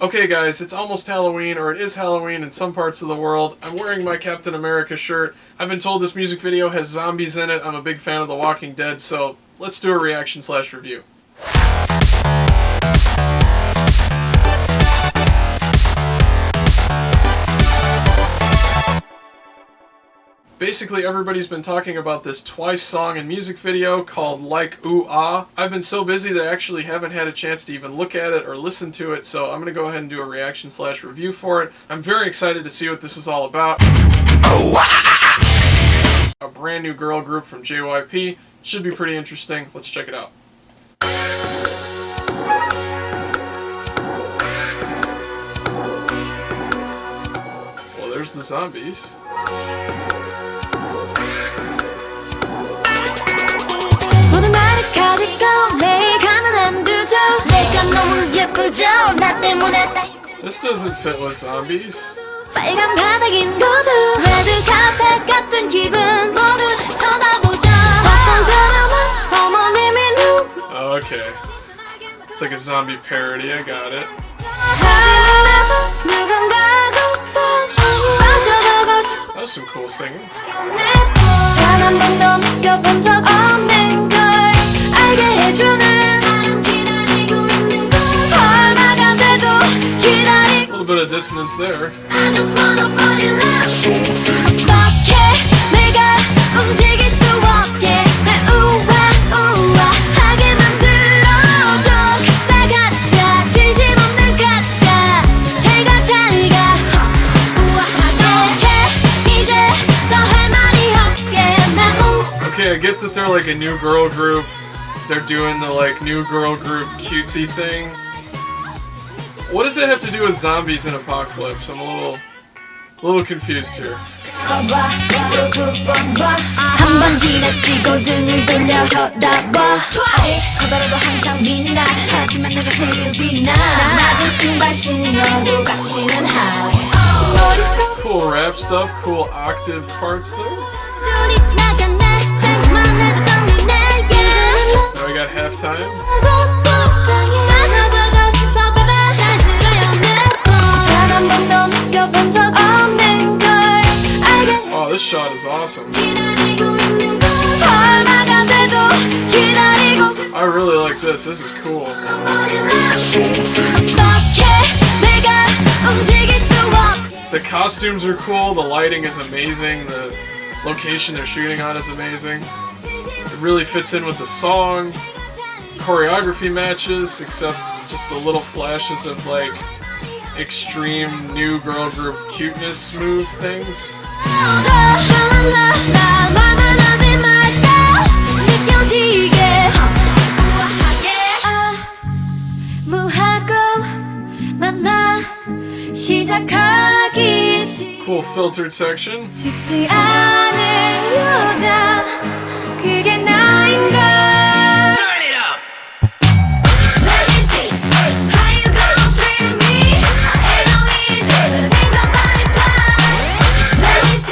Okay guys, it's almost Halloween, or it is Halloween in some parts of the world. I'm wearing my Captain America shirt. I've been told this music video has zombies in it. I'm a big fan of The Walking Dead, so let's do a reaction/review. Basically, everybody's been talking about this Twice song and music video called Like OOH-AHH. I've been so busy that I actually haven't had a chance to even look at it or listen to it, so I'm going to go ahead and do a reaction/review for it. I'm very excited to see what this is all about. A brand new girl group from JYP. Should be pretty interesting. Let's check it out. Well, there's the zombies. This doesn't fit with zombies. Okay. It's like a zombie parody, I got it. That was some cool singing. A little bit of dissonance there. Okay, I get that they're like a new girl group. They're doing the like new girl group cutesy thing. What does it have to do with zombies and apocalypse? I'm a little confused here. Cool rap stuff, cool octave parts there. Now we got halftime. Oh, this shot is awesome. I really like this. This is cool. The costumes are cool. The lighting is amazing. The location they're shooting on is amazing. It really fits in with the song. Choreography matches, except just the little flashes of like extreme new girl group cuteness smooth things. Cool filtered section.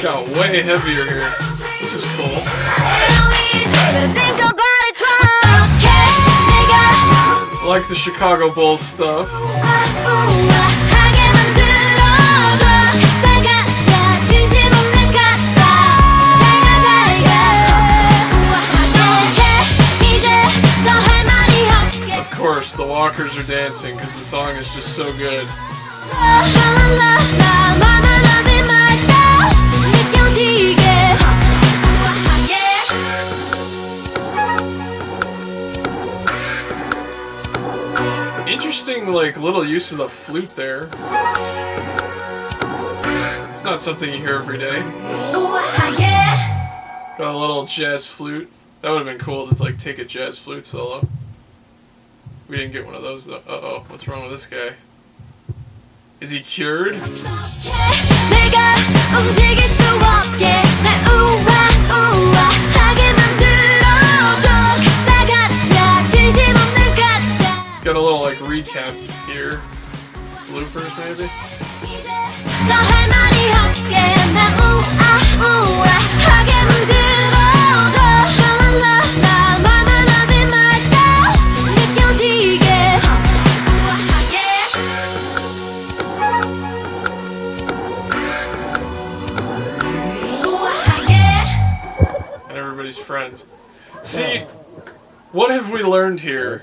Got way heavier here. This is cool. I like the Chicago Bulls stuff. Of course, the walkers are dancing because the song is just so good. Interesting, like, little use of the flute there. It's not something you hear every day. Got a little jazz flute. That would have been cool to, like, take a jazz flute solo. We didn't get one of those, though. Uh-oh, what's wrong with this guy? Is he cured? Got a little like recap here. Bloopers maybe? friends. See, what have we learned here?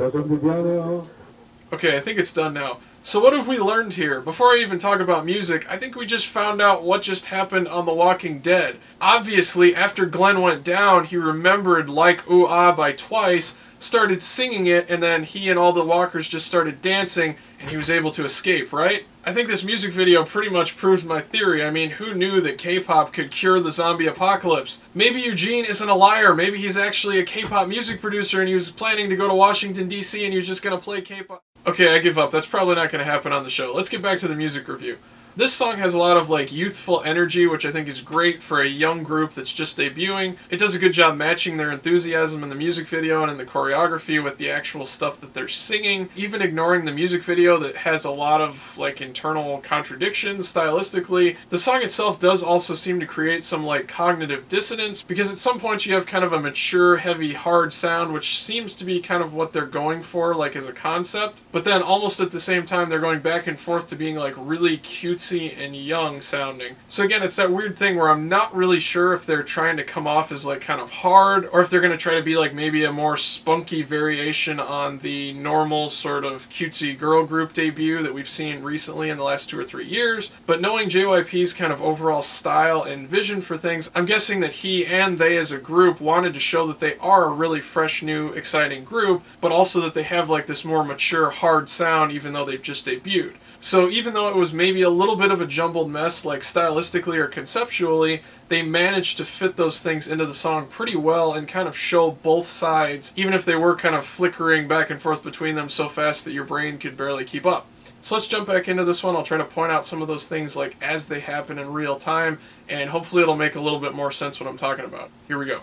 Okay, I think it's done now. So what have we learned here? Before I even talk about music, I think we just found out what just happened on The Walking Dead. Obviously, after Glenn went down, he remembered Like Ooh-Ah by Twice, started singing it, and then he and all the walkers just started dancing, and he was able to escape, right? I think this music video pretty much proves my theory. I mean, who knew that K-pop could cure the zombie apocalypse? Maybe Eugene isn't a liar. Maybe he's actually a K-pop music producer and he was planning to go to Washington, D.C. and he was just going to play K-pop. Okay, I give up. That's probably not going to happen on the show. Let's get back to the music review. This song has a lot of like youthful energy, which I think is great for a young group that's just debuting. It does a good job matching their enthusiasm in the music video and in the choreography with the actual stuff that they're singing. Even ignoring the music video that has a lot of like internal contradictions stylistically, the song itself does also seem to create some like cognitive dissonance, because at some point you have kind of a mature, heavy, hard sound, which seems to be kind of what they're going for, like as a concept. But then almost at the same time they're going back and forth to being like really cutesy and young sounding. So again, it's that weird thing where I'm not really sure if they're trying to come off as like kind of hard, or if they're going to try to be like maybe a more spunky variation on the normal sort of cutesy girl group debut that we've seen recently in the last 2 or 3 years. But knowing JYP's kind of overall style and vision for things, I'm guessing that he and they as a group wanted to show that they are a really fresh, new, exciting group, but also that they have like this more mature, hard sound even though they've just debuted. So even though it was maybe a little bit of a jumbled mess, like stylistically or conceptually, they managed to fit those things into the song pretty well and kind of show both sides, even if they were kind of flickering back and forth between them so fast that your brain could barely keep up. So let's jump back into this one. I'll try to point out some of those things like as they happen in real time, and hopefully it'll make a little bit more sense what I'm talking about. Here we go.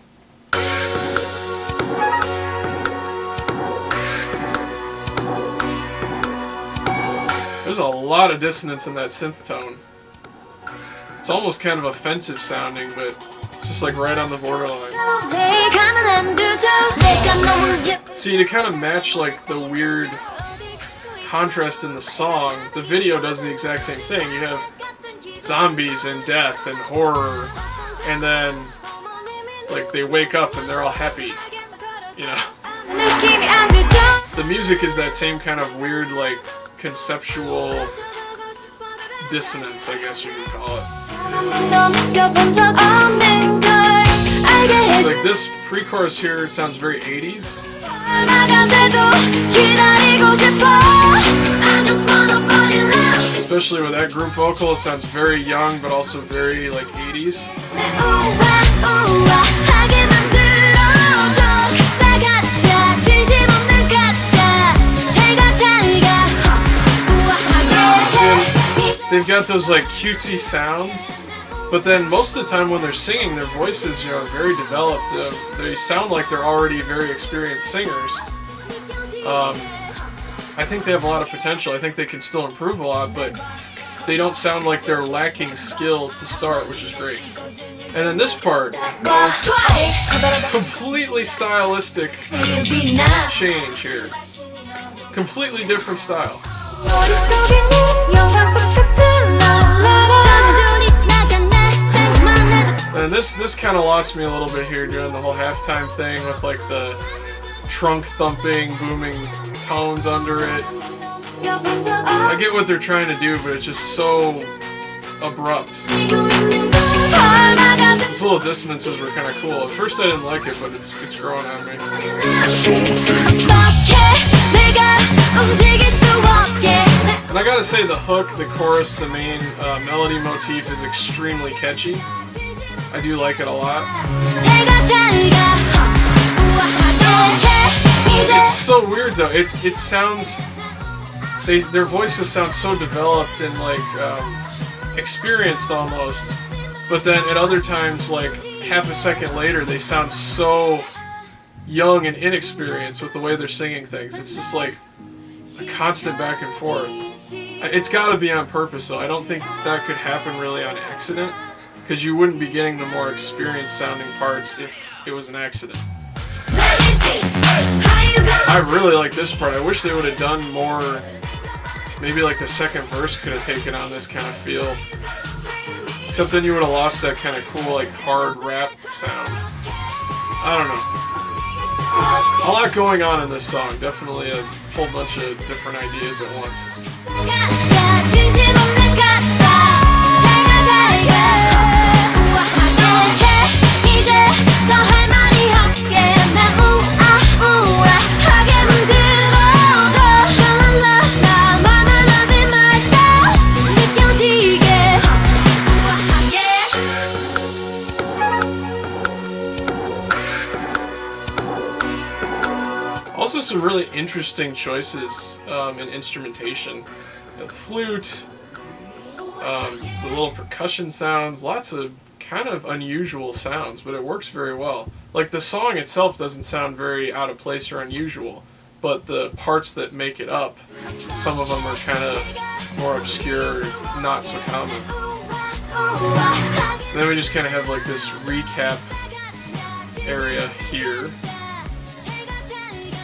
There's a lot of dissonance in that synth tone. It's almost kind of offensive sounding, but it's just like right on the borderline. See, to kind of match like the weird contrast in the song, the video does the exact same thing. You have zombies and death and horror, and then like they wake up and they're all happy, you know. The music is that same kind of weird like conceptual dissonance, I guess you could call it. Like this pre-chorus here sounds very 80s. Especially with that group vocal, it sounds very young but also very like 80s. They've got those like cutesy sounds, but then most of the time when they're singing, their voices, you know, are very developed. They sound like they're already very experienced singers. I think they have a lot of potential. I think they can still improve a lot, but they don't sound like they're lacking skill to start, which is great. And then this part, completely stylistic change here. Completely different style. And this kind of lost me a little bit here during the whole halftime thing with like the trunk thumping, booming tones under it. I get what they're trying to do, but it's just so abrupt. These little dissonances were kind of cool. At first I didn't like it, but it's growing on me. And I gotta say, the hook, the chorus, the main melody motif is extremely catchy. I do like it a lot. It's so weird though. It sounds, their voices sound so developed and like experienced almost, but then at other times, like half a second later, they sound so young and inexperienced with the way they're singing things. It's just like a constant back and forth. It's got to be on purpose though. I don't think that could happen really on accident, because you wouldn't be getting the more experienced sounding parts if it was an accident. I really like this part. I wish they would have done more. Maybe like the second verse could have taken on this kind of feel. Except then you would have lost that kind of cool like hard rap sound. I don't know. A lot going on in this song. Definitely a whole bunch of different ideas at once. Also some really interesting choices in instrumentation. The flute, the little percussion sounds, lots of kind of unusual sounds, but it works very well. Like the song itself doesn't sound very out of place or unusual, but the parts that make it up, some of them are kind of more obscure, not so common. And then we just kind of have like this recap area here.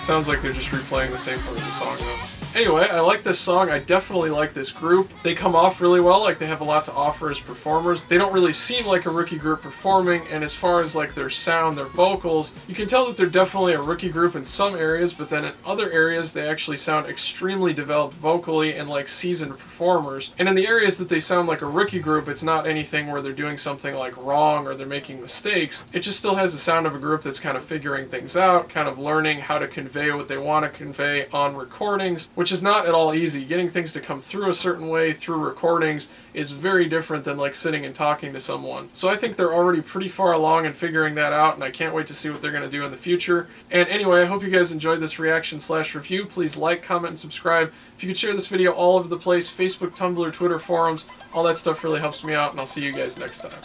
Sounds like they're just replaying the same part of the song though. Anyway, I like this song. I definitely like this group. They come off really well, like they have a lot to offer as performers. They don't really seem like a rookie group performing, and as far as like their sound, their vocals, you can tell that they're definitely a rookie group in some areas, but then in other areas they actually sound extremely developed vocally and like seasoned performers. And in the areas that they sound like a rookie group, it's not anything where they're doing something like wrong or they're making mistakes. It just still has the sound of a group that's kind of figuring things out, kind of learning how to convey what they want to convey on recordings, which is not at all easy. Getting things to come through a certain way through recordings is very different than like sitting and talking to someone. So I think they're already pretty far along in figuring that out, and I can't wait to see what they're going to do in the future. And anyway, I hope you guys enjoyed this reaction/review. Please like, comment, and subscribe. If you could share this video all over the place, Facebook, Tumblr, Twitter, forums, all that stuff really helps me out, and I'll see you guys next time.